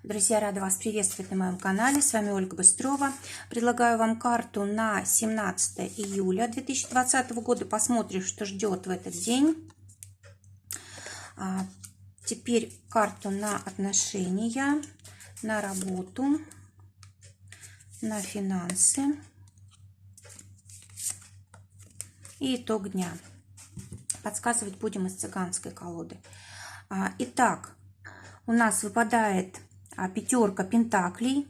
Друзья, рада вас приветствовать на моем канале. С вами Ольга Быстрова. Предлагаю вам карту на 17 июля 2020 года. Посмотрим, что ждет в этот день. Теперь карту на отношения, на работу, на финансы и итог дня. Подсказывать будем из цыганской колоды. Итак, у нас выпадает пятерка пентаклей.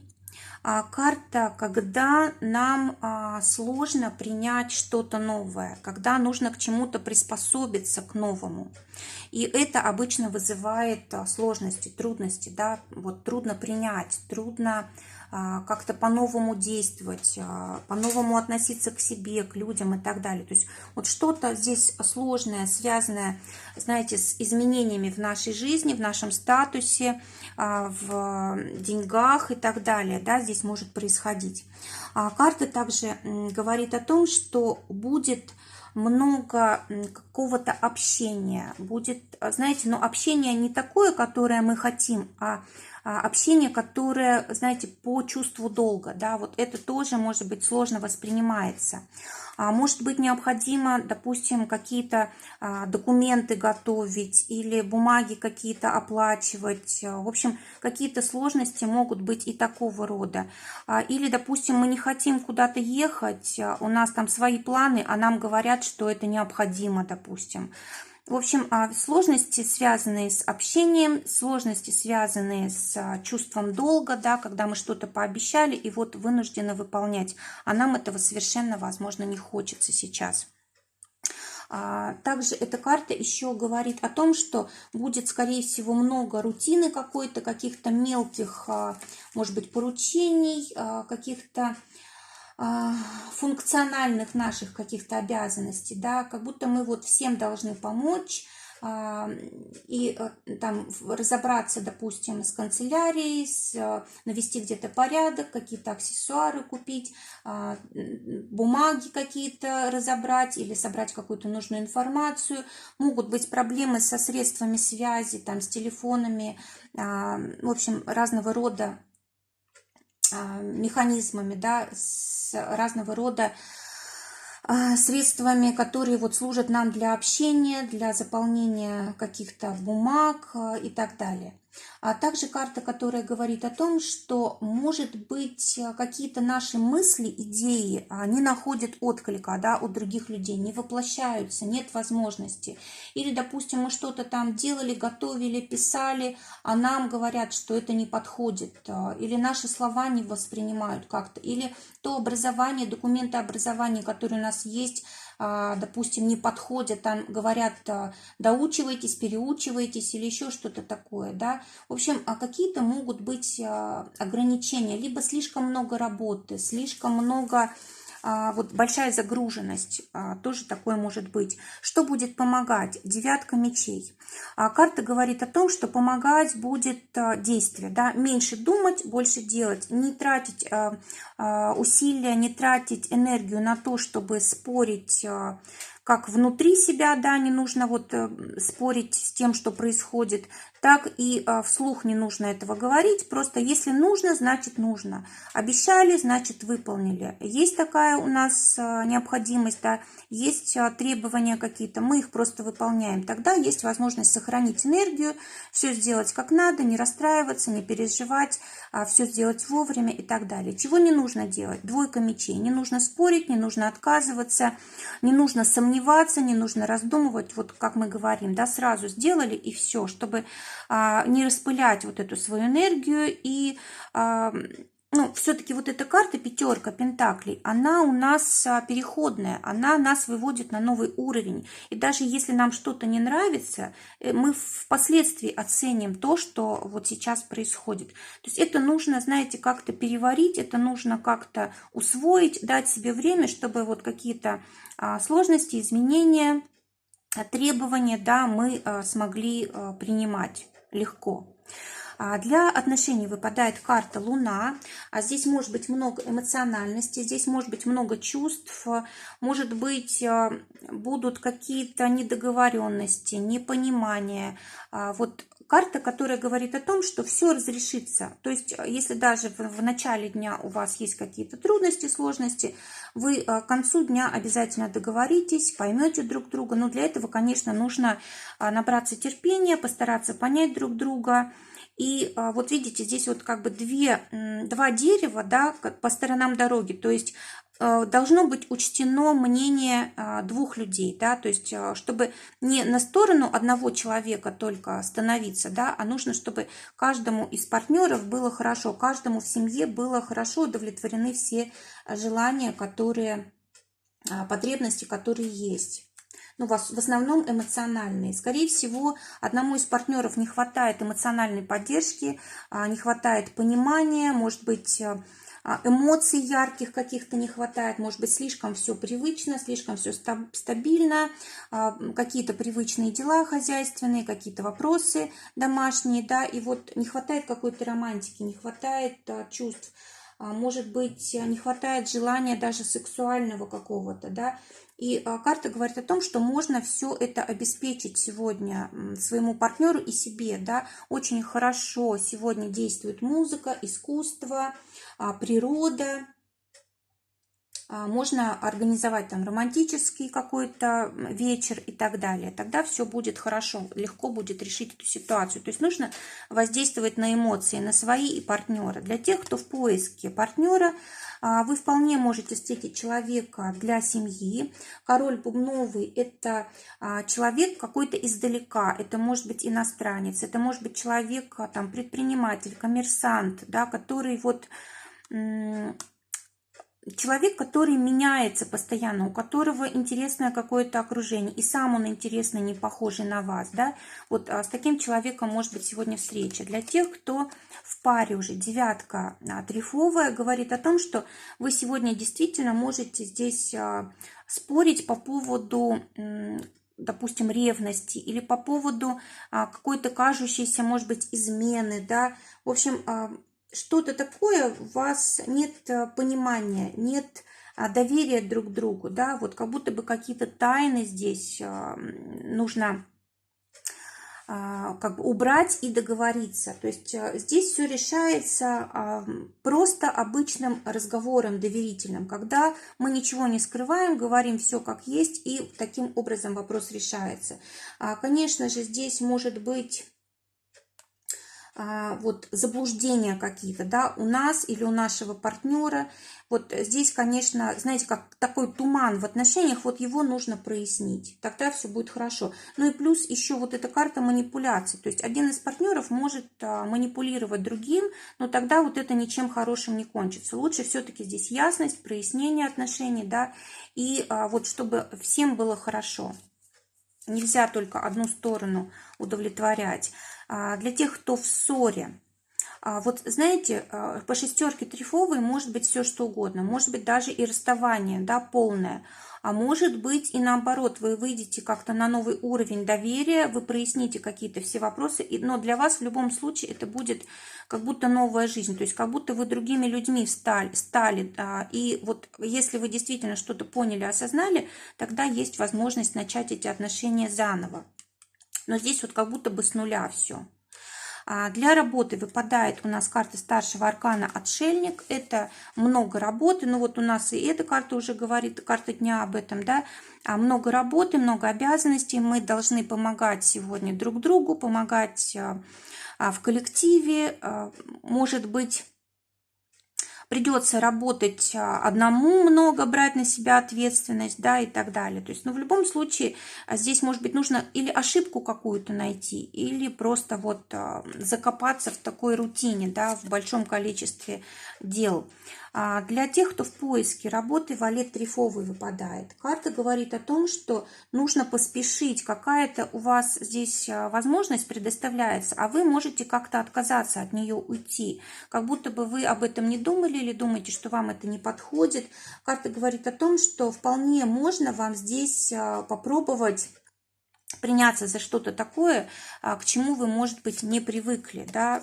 Карта, когда нам сложно принять что-то новое, когда нужно к чему-то приспособиться, к новому. И это обычно вызывает сложности, трудности, да, вот трудно принять, трудно как-то по-новому действовать, по-новому относиться к себе, к людям и так далее. То есть вот что-то здесь сложное, связанное, знаете, с изменениями в нашей жизни, в нашем статусе, в деньгах и так далее, да, здесь может происходить. Карта также говорит о том, что будет много какого-то общения, будет, знаете, но общение не такое, которое мы хотим, а общение, которое, знаете, по чувству долга, да, вот это тоже, может быть, сложно воспринимается. Может быть, необходимо, допустим, какие-то документы готовить или бумаги какие-то оплачивать. В общем, какие-то сложности могут быть и такого рода. Или, допустим, мы не хотим куда-то ехать, у нас там свои планы, а нам говорят, что это необходимо, допустим. В общем, сложности, связанные с общением, сложности, связанные с чувством долга, да, когда мы что-то пообещали и вот вынуждены выполнять, а нам этого совершенно, возможно, не хочется сейчас. Также эта карта еще говорит о том, что будет, скорее всего, много рутины какой-то, каких-то мелких, может быть, поручений, каких-то функциональных наших каких-то обязанностей, да, как будто мы вот всем должны помочь и там разобраться, допустим, с канцелярией, навести где-то порядок, какие-то аксессуары купить, бумаги какие-то разобрать или собрать какую-то нужную информацию. Могут быть проблемы со средствами связи, там, с телефонами, в общем, разного рода механизмами, да, с разного рода средствами, которые вот служат нам для общения, для заполнения каких-то бумаг и так далее. А также карта, которая говорит о том, что, может быть, какие-то наши мысли, идеи не находят отклика, да, у других людей, не воплощаются, нет возможности. Или, допустим, мы что-то там делали, готовили, писали, а нам говорят, что это не подходит, или наши слова не воспринимают как-то, или то образование, документы образования, которые у нас есть, допустим, не подходят, там говорят, доучивайтесь, переучивайтесь или еще что-то такое, да. В общем, какие-то могут быть ограничения, либо слишком много работы, слишком много, вот большая загруженность, тоже такое может быть. Что будет помогать? Девятка мечей. Карта говорит о том, что помогать будет действие, да, меньше думать, больше делать, не тратить усилия, не тратить энергию на то, чтобы спорить, как внутри себя, да, не нужно вот спорить с тем, что происходит, так и вслух не нужно этого говорить, просто если нужно, значит нужно. Обещали, значит выполнили. Есть такая у нас необходимость, да, есть требования какие-то, мы их просто выполняем. Тогда есть возможность сохранить энергию, все сделать как надо, не расстраиваться, не переживать, все сделать вовремя и так далее. Чего не нужно делать? Двойка мечей. Не нужно спорить, не нужно отказываться, не нужно сомневаться, не нужно раздумывать. Вот как мы говорим, да, сразу сделали и все, чтобы не распылять вот эту свою энергию. И ну, все-таки вот эта карта, пятерка пентаклей, она у нас переходная, она нас выводит на новый уровень. И даже если нам что-то не нравится, мы впоследствии оценим то, что вот сейчас происходит. То есть это нужно, знаете, как-то переварить, это нужно как-то усвоить, дать себе время, чтобы вот какие-то сложности, изменения, требования, да, мы смогли принимать легко. Для отношений выпадает карта Луна. Здесь может быть много эмоциональности, здесь может быть много чувств, может быть будут какие-то недоговоренности, непонимания. Вот карта, которая говорит о том, что все разрешится. То есть, если даже в начале дня у вас есть какие-то трудности, сложности, вы к концу дня обязательно договоритесь, поймете друг друга. Но для этого, конечно, нужно набраться терпения, постараться понять друг друга. И вот видите, здесь вот как бы два дерева, да, по сторонам дороги. То есть должно быть учтено мнение двух людей, да, то есть чтобы не на сторону одного человека только становиться, да, а нужно, чтобы каждому из партнеров было хорошо, каждому в семье было хорошо, удовлетворены все желания, потребности, которые есть. Ну, в основном эмоциональные. Скорее всего, одному из партнеров не хватает эмоциональной поддержки, не хватает понимания, может быть, эмоций ярких каких-то не хватает, может быть, слишком все привычно, слишком все стабильно, какие-то привычные дела хозяйственные, какие-то вопросы домашние, да, и вот не хватает какой-то романтики, не хватает чувств, может быть, не хватает желания даже сексуального какого-то, да. И карта говорит о том, что можно все это обеспечить сегодня своему партнеру и себе, да. Очень хорошо сегодня действует музыка, искусство, природа. Можно организовать там романтический какой-то вечер и так далее. Тогда все будет хорошо, легко будет решить эту ситуацию. То есть нужно воздействовать на эмоции, на свои и партнера. Для тех, кто в поиске партнера, вы вполне можете встретить человека для семьи. Король бубновый – это человек какой-то издалека. Это может быть иностранец, это может быть человек, там, предприниматель, коммерсант, да, который вот... Человек, который меняется постоянно, у которого интересное какое-то окружение, и сам он интересный, не похожий на вас, да, вот с таким человеком может быть сегодня встреча. Для тех, кто в паре уже, девятка трефовая, говорит о том, что вы сегодня действительно можете здесь спорить по поводу, допустим, ревности или по поводу какой-то кажущейся, может быть, измены, да, в общем, что-то такое, у вас нет понимания, нет доверия друг к другу, да, вот как будто бы какие-то тайны здесь нужно как бы убрать и договориться. То есть здесь все решается просто обычным разговором доверительным, когда мы ничего не скрываем, говорим все как есть, и таким образом вопрос решается. Конечно же, здесь может быть вот заблуждения какие-то, да, у нас или у нашего партнера. Вот здесь, конечно, знаете, как такой туман в отношениях, вот его нужно прояснить, тогда все будет хорошо. Ну и плюс еще вот эта карта манипуляций, то есть один из партнеров может манипулировать другим, но тогда вот это ничем хорошим не кончится. Лучше все-таки здесь ясность, прояснение отношений, да, и вот чтобы всем было хорошо. Нельзя только одну сторону удовлетворять. Для тех, кто в ссоре, вот знаете, по шестерке трефовой может быть все что угодно, может быть даже и расставание, да, полное, а может быть и наоборот, вы выйдете как-то на новый уровень доверия, вы проясните какие-то все вопросы, но для вас в любом случае это будет как будто новая жизнь, то есть как будто вы другими людьми стали, и вот если вы действительно что-то поняли, осознали, тогда есть возможность начать эти отношения заново. Но здесь вот как будто бы с нуля все. Для работы выпадает у нас карта старшего аркана «Отшельник». Это много работы. Ну вот у нас и эта карта уже говорит, карта дня об этом, да. Много работы, много обязанностей. Мы должны помогать сегодня друг другу, помогать в коллективе. Может быть, придется работать одному много, брать на себя ответственность, да, и так далее. То есть, ну, в любом случае, здесь, может быть, нужно или ошибку какую-то найти, или просто вот закопаться в такой рутине, да, в большом количестве дел. Для тех, кто в поиске работы, валет трефовый выпадает. Карта говорит о том, что нужно поспешить, какая-то у вас здесь возможность предоставляется, а вы можете как-то отказаться от нее, уйти. Как будто бы вы об этом не думали или думаете, что вам это не подходит. Карта говорит о том, что вполне можно вам здесь попробовать приняться за что-то такое, к чему вы, может быть, не привыкли, да,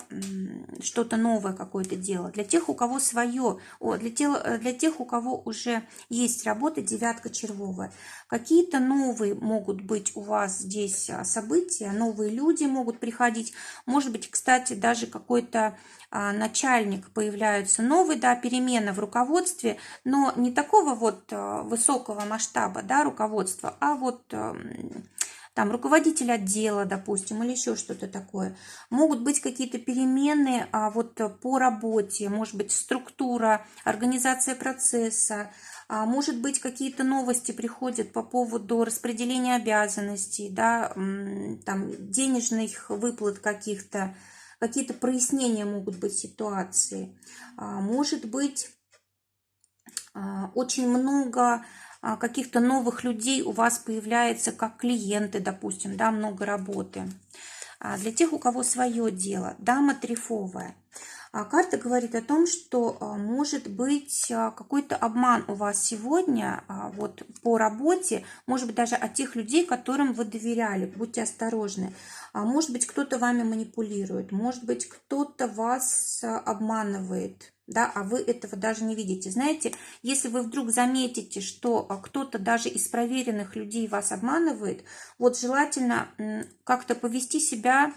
что-то новое какое-то дело. Для тех, у кого свое, для тех, у кого уже есть работа, девятка червовая. Какие-то новые могут быть у вас здесь события, новые люди могут приходить. Может быть, кстати, даже какой-то начальник появляется новый, да, перемена в руководстве, но не такого вот высокого масштаба, да, руководства, а вот там руководитель отдела, допустим, или еще что-то такое. Могут быть какие-то перемены вот по работе, может быть структура, организация процесса, может быть какие-то новости приходят по поводу распределения обязанностей, да, там денежных выплат каких-то, какие-то прояснения могут быть ситуации. Может быть очень много каких-то новых людей у вас появляется как клиенты, допустим, да, много работы. Для тех, у кого свое дело, дама трефовая. Карта говорит о том, что может быть какой-то обман у вас сегодня вот по работе, может быть даже от тех людей, которым вы доверяли, будьте осторожны. Может быть кто-то вами манипулирует, может быть кто-то вас обманывает, да, а вы этого даже не видите. Знаете, если вы вдруг заметите, что кто-то даже из проверенных людей вас обманывает, вот желательно как-то повести себя,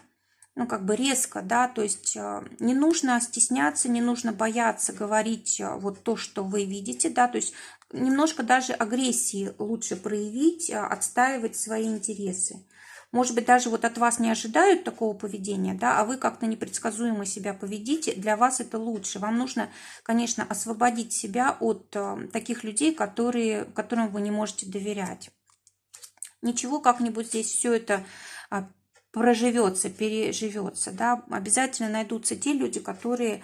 ну, как бы резко, да, то есть не нужно стесняться, не нужно бояться говорить вот то, что вы видите, да, то есть немножко даже агрессии лучше проявить, отстаивать свои интересы. Может быть, даже вот от вас не ожидают такого поведения, да, а вы как-то непредсказуемо себя поведите, для вас это лучше. Вам нужно, конечно, освободить себя от таких людей, которым вы не можете доверять. Ничего, как-нибудь здесь все это проживется, переживется, да, обязательно найдутся те люди, которые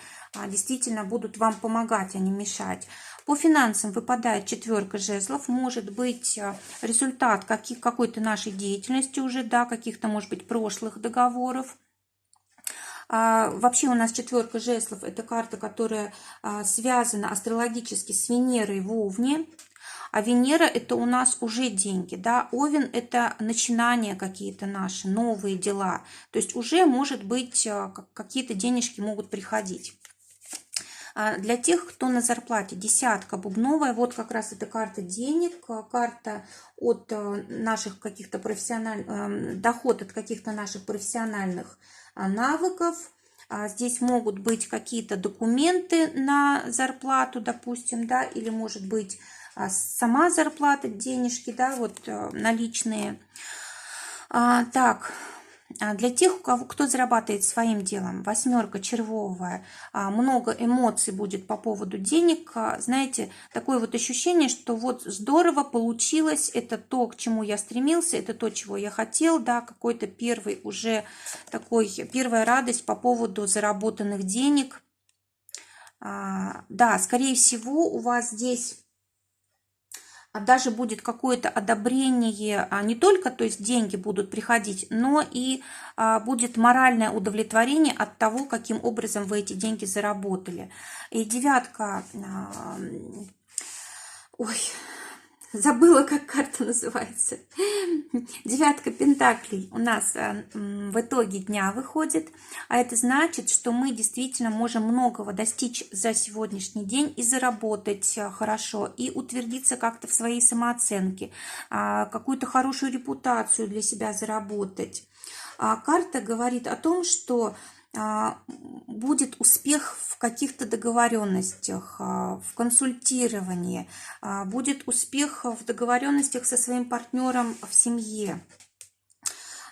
действительно будут вам помогать, а не мешать. По финансам выпадает четверка жезлов, может быть результат какой-то нашей деятельности уже, да, каких-то, может быть, прошлых договоров. Вообще у нас четверка жезлов – это карта, которая связана астрологически с Венерой в Овне. А Венера – это у нас уже деньги, да, Овен – это начинания какие-то наши, новые дела. То есть уже, может быть, какие-то денежки могут приходить. Для тех, кто на зарплате, десятка бубновая, вот как раз эта карта денег, карта от наших каких-то профессиональных, доход от каких-то наших профессиональных навыков. Здесь могут быть какие-то документы на зарплату, допустим, да, или может быть сама зарплата, денежки, да, вот наличные. Так, для тех, кто зарабатывает своим делом, восьмерка червовая, много эмоций будет по поводу денег. Знаете, такое вот ощущение, что вот здорово получилось, это то, к чему я стремился, это то, чего я хотел, да, какой-то первый уже такой, первая радость по поводу заработанных денег. Да, скорее всего, у вас здесь даже будет какое-то одобрение, не только, то есть деньги будут приходить, но и будет моральное удовлетворение от того, каким образом вы эти деньги заработали. И девятка, ой, забыла, как карта называется. Девятка пентаклей у нас в итоге дня выходит, а это значит, что мы действительно можем многого достичь за сегодняшний день и заработать хорошо, и утвердиться как-то в своей самооценке, какую-то хорошую репутацию для себя заработать. Карта говорит о том, что будет успех в каких-то договоренностях, в консультировании, будет успех в договоренностях со своим партнером в семье.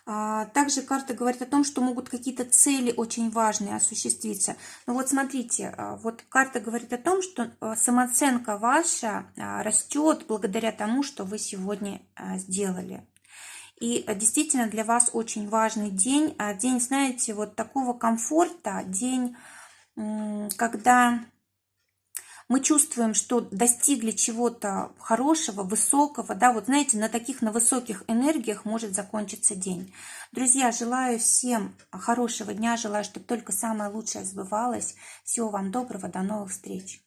Также карта говорит о том, что могут какие-то цели очень важные осуществиться. Но вот смотрите, вот карта говорит о том, что самооценка ваша растет благодаря тому, что вы сегодня сделали. И действительно для вас очень важный день. День, знаете, вот такого комфорта, день, когда мы чувствуем, что достигли чего-то хорошего, высокого, да, вот знаете, на высоких энергиях может закончиться день. Друзья, желаю всем хорошего дня, желаю, чтобы только самое лучшее сбывалось. Всего вам доброго, до новых встреч.